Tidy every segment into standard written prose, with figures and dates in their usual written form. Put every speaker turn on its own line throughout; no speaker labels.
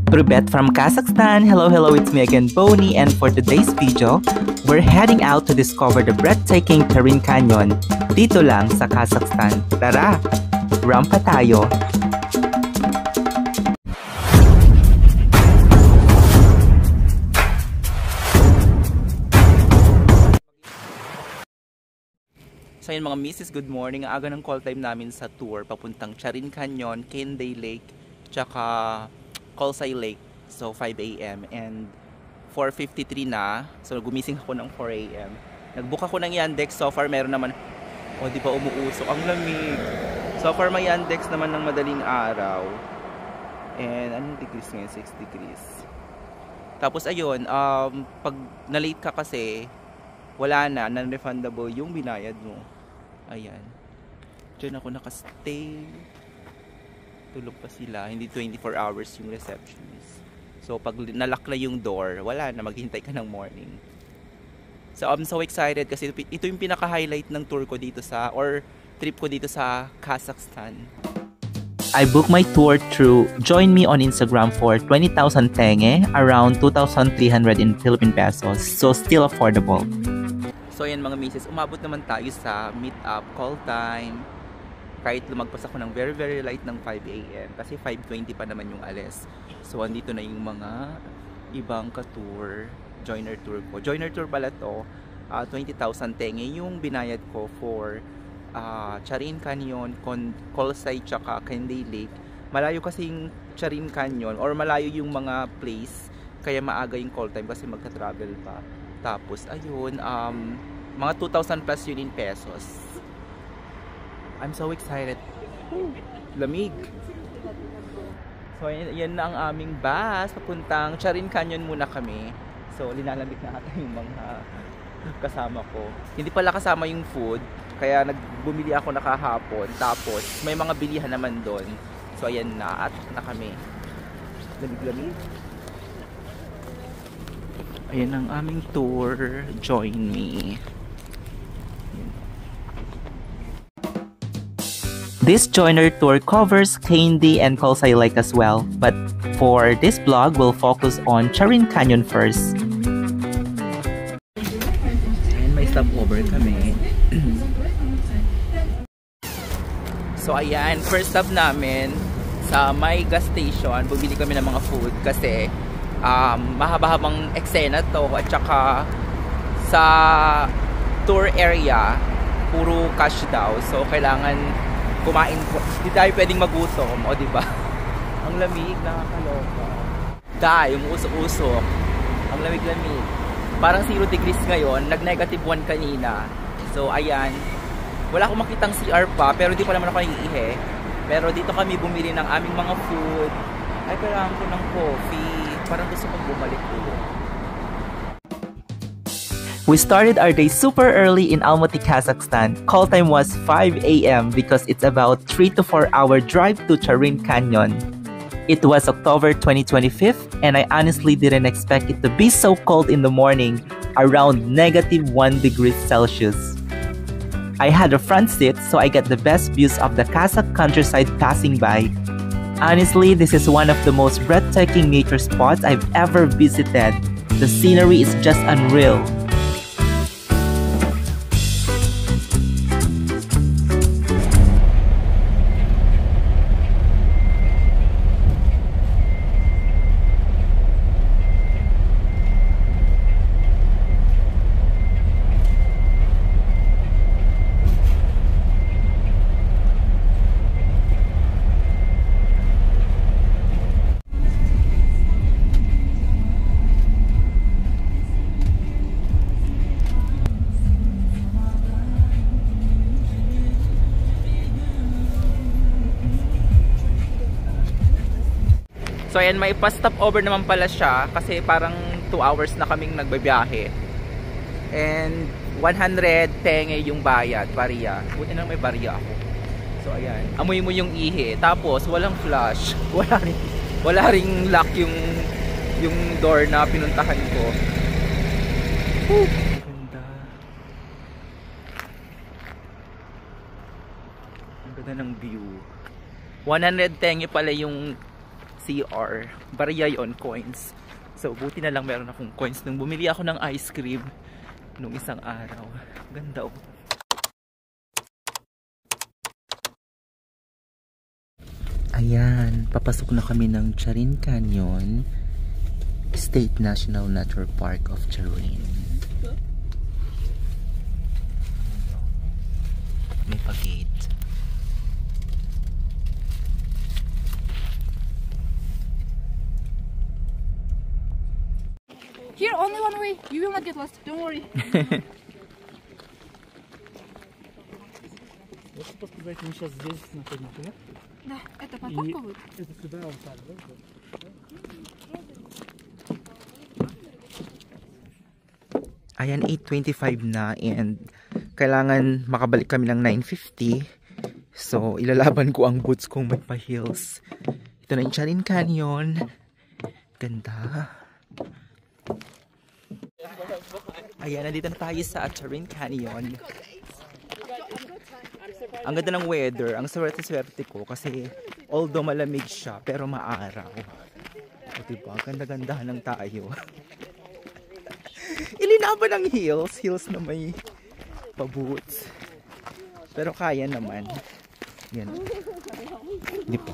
Privet from Kazakhstan. Hello, it's me again, Bonnie, and for today's video, we're heading out to discover the breathtaking Tarim Canyon dito lang sa Kazakhstan. Tara, rampa tayo! So yun mga misis, good morning. Ang aga ng call time namin sa tour papuntang Tarim Canyon, Kenday Lake, tsaka Kolsay Lake. So 5 AM and 4:53 na. So gumising ako ng 4 AM. Nagbook ako ng Yandex. So far meron naman, oh di ba umuusok, ang lamig. So far may Yandex naman ng madaling araw. And anong degrees ngayon? 6 degrees. Tapos ayun, pag na-late ka kasi, wala na, non-refundable yung binayad mo. Ayan. Diyan ako nakastay. Tulog pa sila. Hindi 24 hours yung receptionist. So pag nalakla yung door, wala na, maghintay ka ng morning. So I'm so excited kasi ito yung pinaka-highlight ng tour ko dito sa, or trip ko dito sa Kazakhstan. I booked my tour through Join Me on Instagram for 20,000 tenge, around 2,300 in Philippine pesos. So still affordable. So yan mga misis, umabot naman tayo sa meet-up call time. Kahit lumagpas ako ng very light ng 5 AM kasi 5:20 pa naman yung alis. So andito na yung mga ibang ka-tour, joiner tour ko. Joiner tour pala to, 20,000 tenge yung binayad ko for Tarim Canyon, Kolsay, tsaka Kenday Lake. Malayo kasi yung Tarim Canyon, or malayo yung mga place, kaya maaga yung call time kasi magka-travel pa. Tapos ayun, mga 2,000 plus yun in pesos. I'm so excited. Lamig. So yan na ang aming bus papuntang Tarim Canyon muna kami. So linalamig na ata yung mga kasama ko. Hindi pala kasama yung food, kaya nagbumili ako na kahapon. Tapos may mga bilihan naman doon. So ayan na, at na kami. Lamig-lamig. Ayan ang aming tour. Join me. This joiner tour covers Kenday and Kolsay Lake as well, but for this vlog, we'll focus on Tarim Canyon first. Ayan, may stopover kami. So ayan, first stop namin sa may gas station. Bumili kami ng mga food kasi mahaba-habang eksena to, at saka sa tour area puro cash daw, so kailangan kumain po. Hindi tayo pwedeng magutom, o diba? Ang lamig, nakakaloka. Umuusok-usok. Ang lamig-lamig. Parang 0 degrees ngayon, nag-negative 1 kanina. So ayan, wala akong makitang CR pa, pero di pa naman ako naiihi. Pero dito kami bumili ng aming mga food. Ay, kailangan ko ng coffee. Parang gusto kong bumalik ulit. We started our day super early in Almaty, Kazakhstan. Call time was 5 AM because it's about 3 to 4 hour drive to Tarim Canyon. It was October 2025 and I honestly didn't expect it to be so cold in the morning, around -1 degrees Celsius. I had a front seat so I get the best views of the Kazakh countryside passing by. Honestly, this is one of the most breathtaking nature spots I've ever visited. The scenery is just unreal. So ayan, may pa-stop over naman pala siya kasi parang 2 hours na kaming nagbabiyahe. And 100 tenge yung bayad, bariya. Buti nang may bariya ako. So ayan, amoy mo yung ihi. Tapos walang flash. Wala ring lock yung door na pinuntahan ko. Woo! Ganda. Ang ganda ng view. 100 tenge pala yung CR. Barya yon coins. So, buti na lang meron akong coins nung bumili ako ng ice cream nung isang araw. Ganda oh. Ayan, papasok na kami ng Charin Canyon State National Natural Park of Charin. May pa-gate.
Here, only one way. You will not get lost. Don't worry.
Вот что сказать, мы сейчас здесь находимся, да?
Да, это парковка будет.
Это сюда вот так, да?
Ayan, 8:25 na and kailangan makabalik kami ng 9:50. So, ilalaban ko ang boots kong may pa-heels. Ito na yung Charin Canyon. Ganda. Ayan, nandito na tayo sa Charin Canyon. Ang ganda ng weather. Ang swerte-swerte ko kasi although malamig siya, pero maaraw. O diba? Ganda-gandahan lang tayo. Ilinaban ng heels na may pa-boots. Pero kaya naman. Yan. Di ba?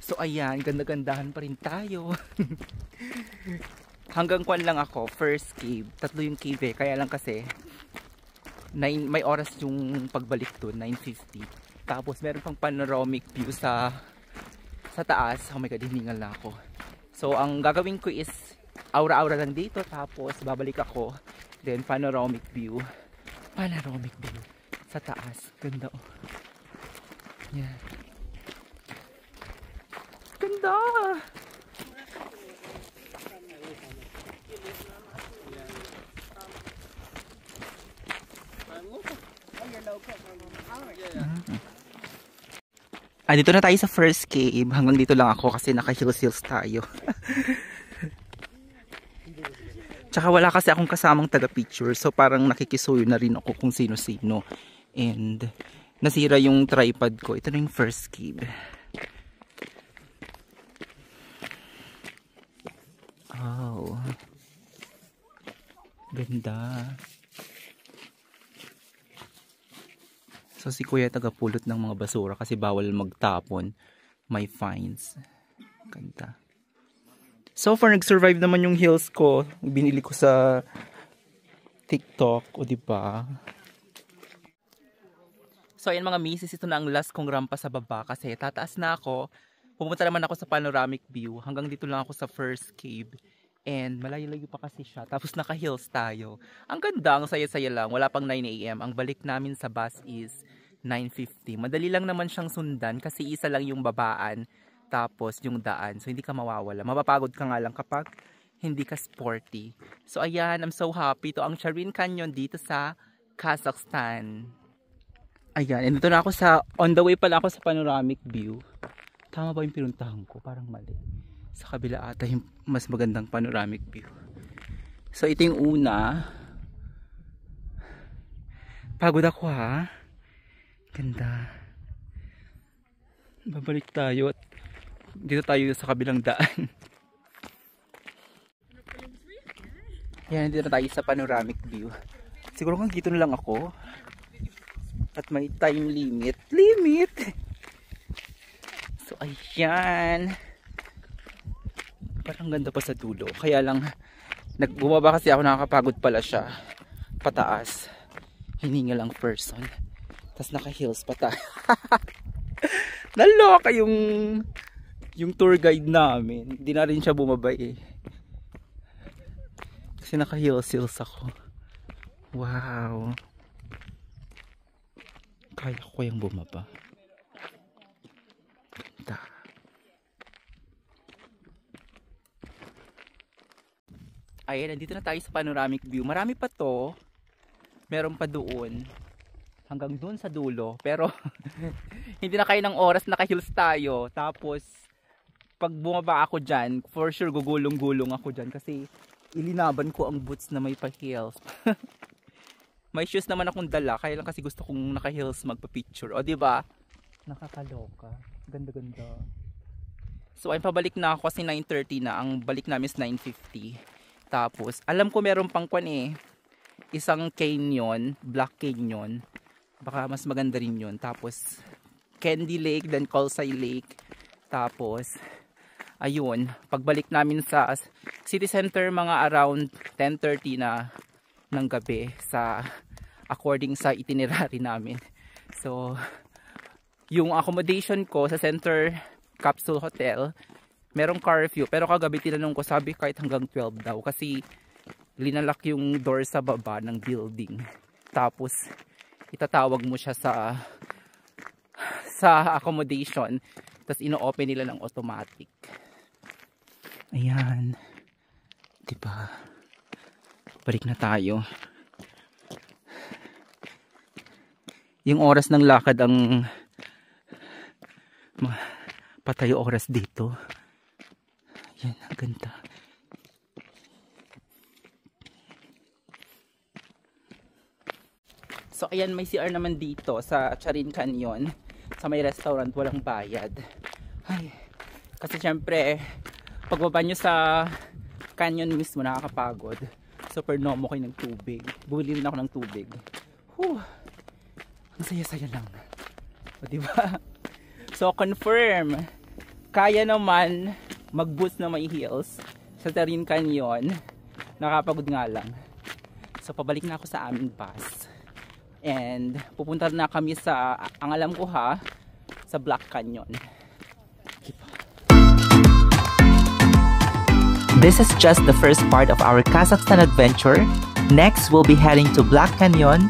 So ayan, ganda-gandahan pa rin tayo. Hanggang kwan lang ako, first cave. Tatlo yung cave eh, kaya lang kasi may oras yung pagbalik doon, 9:50. Tapos meron pang panoramic view sa taas. Oh my god, hiningal na ako. So ang gagawin ko is aura-aura lang dito, tapos babalik ako. Then panoramic view. Panoramic view sa taas. Ganda oh. Yeah. Ganda! Dito na tayo sa first cave. Hanggang dito lang ako kasi naka-heels tayo. Tsaka wala kasi akong kasamang taga-picture. So parang nakikisuyo na rin ako kung sino-sino. And nasira yung tripod ko. Ito na yung first cave. Oh. Ganda. So si kuya tagapulot ng mga basura kasi bawal magtapon. May fines. Ganda. So far nag-survive naman yung heels ko. Binili ko sa TikTok, o diba? So ayan mga misis, ito na ang last kong rampa sa baba kasi tataas na ako. Pumunta naman ako sa panoramic view. Hanggang dito lang ako sa first cave. And malayo-layo pa kasi siya. Tapos naka-heels tayo. Ang ganda, ang saya-saya lang. Wala pang 9 AM. Ang balik namin sa bus is 9:50. Madali lang naman siyang sundan kasi isa lang yung babaan. Tapos yung daan. So hindi ka mawawala. Mapapagod ka nga lang kapag hindi ka sporty. So ayan, I'm so happy. Ito ang Charin Canyon dito sa Kazakhstan. Ayan, and ito na ako sa, on the way pala ako sa panoramic view. Tama ba yung pinuntahan ko? Parang mali. Sa kabila ata yung mas magandang panoramic view. So ito yung una. Pagod ako ha. Ganda. Babalik tayo at dito tayo sa kabilang daan. Yan, dito na tayo sa panoramic view. Siguro kung dito na lang ako. At may time limit. So ayan. Parang ganda pa sa dulo. Kaya lang bumaba kasi ako, nakakapagod pala siya. Pataas. Hininga lang person. Tapos naka-heels pata. Naloka yung tour guide namin. Hindi na rin siya bumaba eh. Kasi naka-heels ako. Wow. Kaya ko yung bumaba. Ayan, nandito na tayo sa panoramic view. Marami pa to. Meron pa doon. Hanggang doon sa dulo. Pero, hindi na kayo ng oras, naka-heels tayo. Tapos, pag bumaba ako dyan, for sure gugulong-gulong ako dyan. Kasi, ilinaban ko ang boots na may pa-heels. May shoes naman akong dala. Kaya lang kasi gusto kong naka-heels magpa-picture. O, diba? Nakakaloka. Ganda-ganda. So, ay pabalik na ako kasi 9:30 na. Ang balik namin is 9:50. Tapos, alam ko meron pang isang canyon, Black Canyon. Baka mas maganda rin yun. Tapos, Candy Lake, then Colsay Lake. Tapos, ayun, pagbalik namin sa city center mga around 10:30 na ng gabi according sa itinerary namin. So, yung accommodation ko sa Center Capsule Hotel, merong curfew. Pero kagabi tinanong ko, sabi kahit hanggang 12 daw. Kasi linalak yung door sa baba ng building. Tapos, itatawag mo siya sa accommodation. Tapos, ino-open nila ng automatic. Ayan. Diba? Balik na tayo. Yung oras ng lakad ang patay oras dito. Yan, ang ganda. So ayan, may CR naman dito sa Charin Canyon. Sa may restaurant, walang bayad. Ay, kasi syempre pagbaba nyo sa canyon mismo, nakakapagod. Super nomo kayo ng tubig. Bumili rin ako ng tubig. Whew. Ang saya-saya lang. O diba? So confirm, kaya naman mag-boost na may heels sa Charin Canyon. Nakapagod nga lang. So pabalik na ako sa aming bus. And pupunta na kami sa, ang alam ko sa Black Canyon. This is just the first part of our Kazakhstan adventure. Next, we'll be heading to Black Canyon,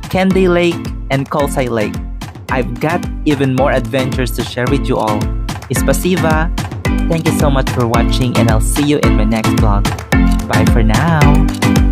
Candy Lake, and Colsay Lake. I've got even more adventures to share with you all. Spasiba. Thank you so much for watching, and I'll see you in my next vlog. Bye for now.